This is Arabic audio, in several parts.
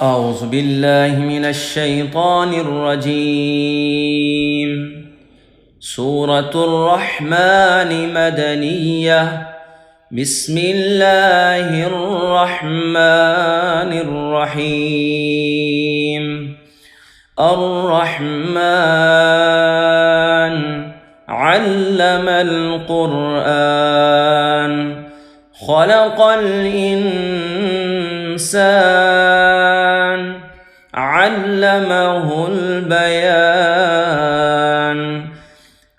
أعوذ بالله من الشيطان الرجيم. سورة الرحمن مدنية. بسم الله الرحمن الرحيم. الرحمن علم القرآن خلق الإنسان علمه البيان.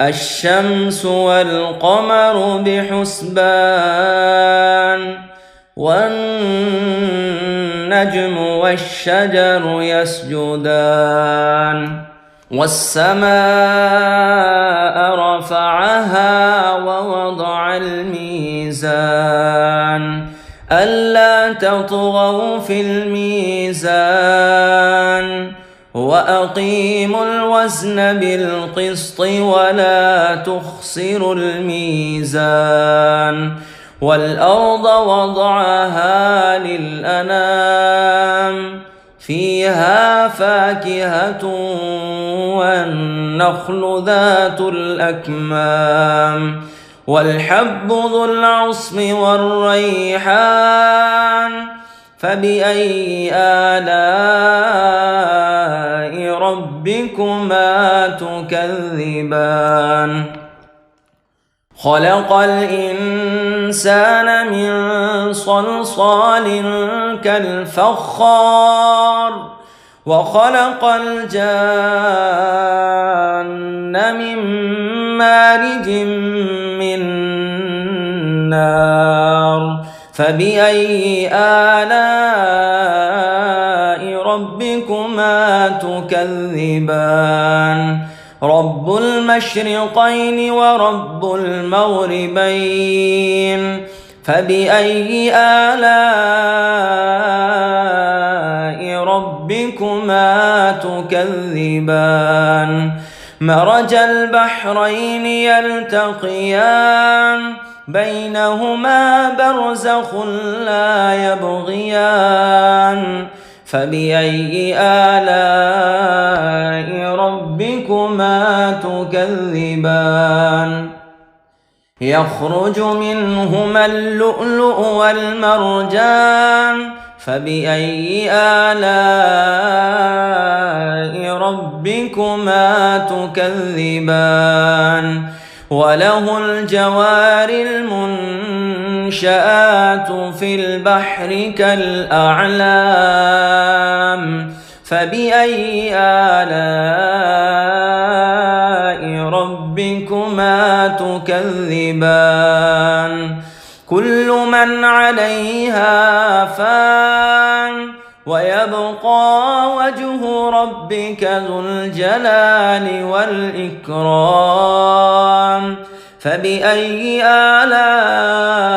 الشمس والقمر بحسبان والنجم والشجر يسجدان. والسماء رفعها ووضع الميزان ألا تطغوا في الميزان وأقيموا الوزن بالقسط ولا تخسروا الميزان. والأرض وضعها للأنام فيها فاكهة والنخل ذات الأكمام والحب ذو العصف والريحان. فبأي آلاء ربكما تكذبان؟ خلق الإنسان من صلصال كالفخار وخلق الجان من مارج من نار. فبأي آلاء ربكما تكذبان؟ رب المشرقين ورب المغربين. فبأي آلاء ربكما تكذبان؟ مرج البحرين يلتقيان بينهما برزخ لا يبغيان. فبأي آلاء ربكما تكذبان؟ يخرج منهما اللؤلؤ والمرجان. فبأي آلاء ربكما تكذبان؟ وله الجوار المنشآت في البحر كالأعلام. فبأي آلاء ربكما تكذبان؟ كل من عليها فان ويبقى وجه ربك ذو الجلال والإكرام. فبأي آلاء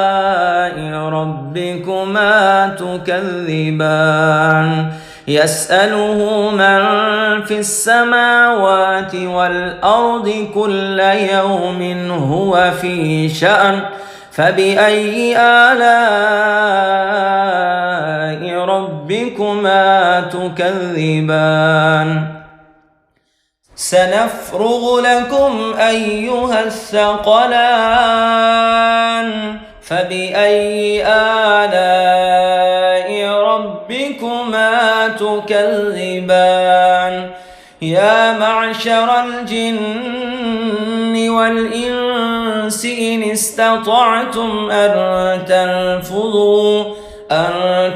ربكما تكذبان؟ يسأله من في السماوات والأرض كل يوم هو في شأن. فبأي آلاء ربكما تكذبان؟ سنفرغ لكم أيها الثقلان. فبأي آلاء ربكما تكذبان؟ يا معشر الجن والإنس إن استطعتم أن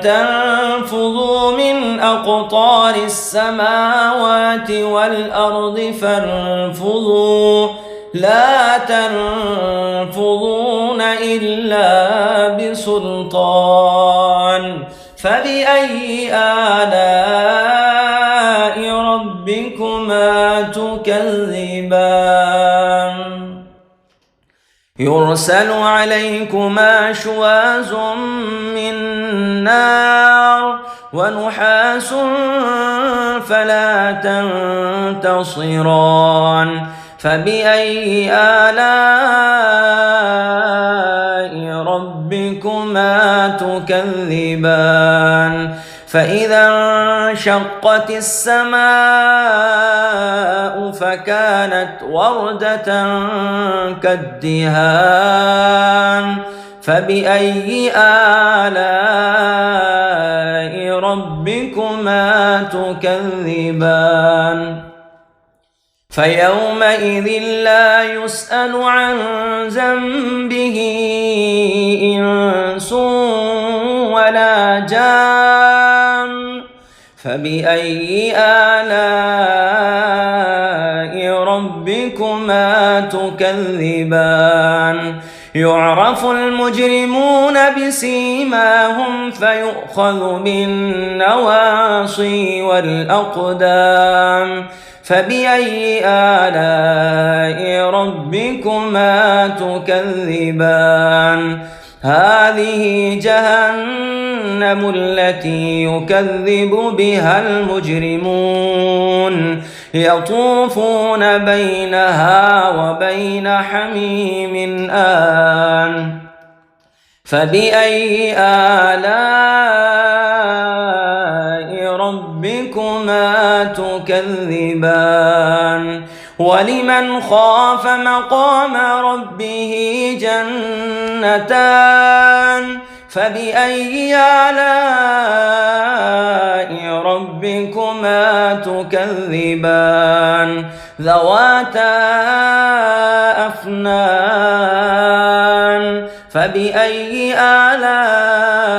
تنفذوا من أقطار السماوات والأرض فانفذوا لا تنفذون إلا بسلطان. فبأي آلاء ربكما تكذبان؟ يرسل عليكما شواظ من نار ونحاس فلا تنتصران. فبأي آلاء ربكما تكذبان؟ فإذا انشقت السماء فكانت وردة كالدهان فبأي آلاء ربكما تكذبان فيومئذ لا يسأل عن ذنبه إنس ولا جان فبأي آلاء ربكما تكذبان يعرف المجرمون بسيماهم فيؤخذ بالنواصي والأقدام فبأي آلاء ربكما تكذبان هذه جهنم التي يكذب بها المجرمون يطوفون بينها وبين حميم آن فبأي آلاء ربكما تكذبان ولمن خاف مقام ربه جنتان فبأي آلاء ربكما تكذبان ذواتا أفنان فبأي آلاء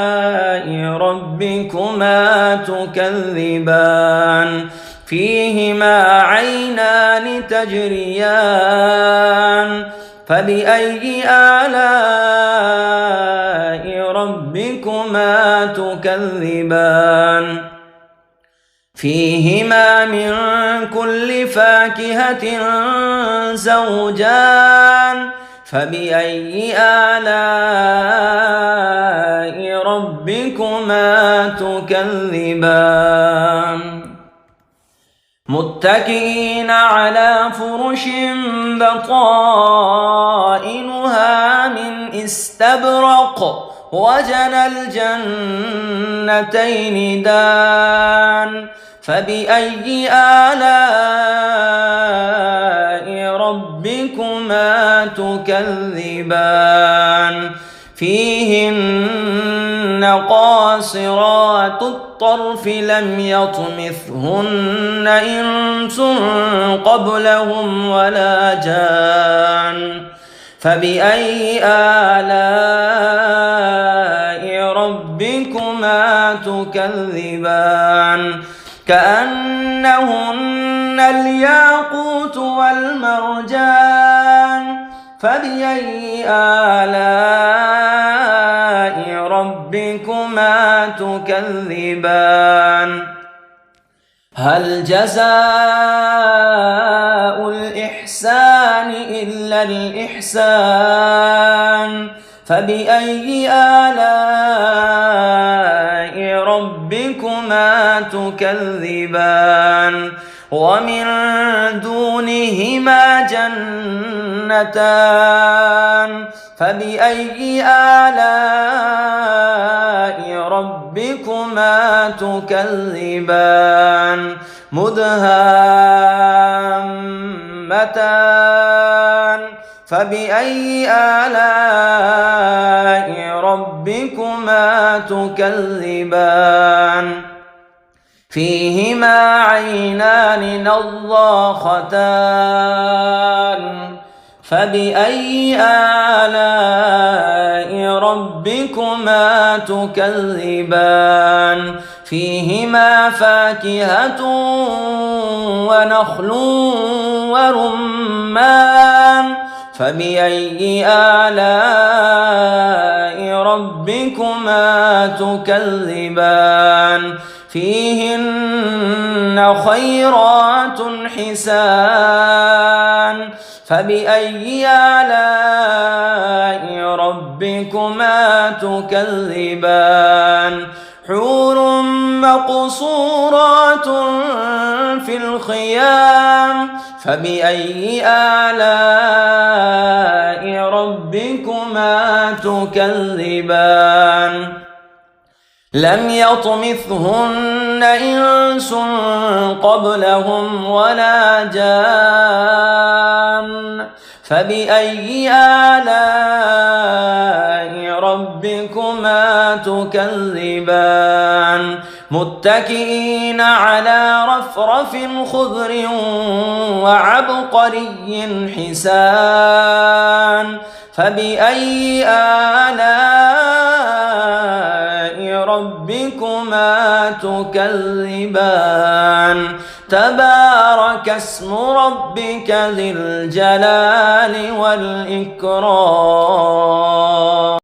ربكما تكذبان فيهما عينان تجريان فبأي آلاء ربكما تكذبان فيهما من كل فاكهة زوجان فبأي آلاء ربكما تكذبان متكئين على فرش بطائنها من استبرق وجنى الجنتين دان فبأي آلاء ربكما تكذبان فيهن قاصرات الطرف لم يطمثهن إنس قبلهم ولا جان فبأي آلاء ربكما تكذبان كأنهن الياقوت والمرجان فبأي آلاء ربكما تكذبان هل جزاء الإحسان إلا الإحسان فبأي آلاء ربكما تكذبان ومن دونهما جنتان فبأي آلاء ربكما تكذبان مدهامتان فبأي آلاء ربكما تكذبان فيهما عينان نضاختان فبأي آلاء ربكما تكذبان فيهما فاكهة ونخل ورمان فبأي آلاء ربكما تكذبان فيهن خيرات حسان فبأي آلاء ربكما تكذبان حور مقصورات في الخيام فبأي آلاء ربكما تكذبان لم يطمثهن إنس قبلهم ولا جان فبأي آلاء ربكما تكذبان متكئين على رفرف خضر وعبقري حسان فبأي آلاء ربكما تكذبان تبارك اسم ربك ذي الجلال والإكرام.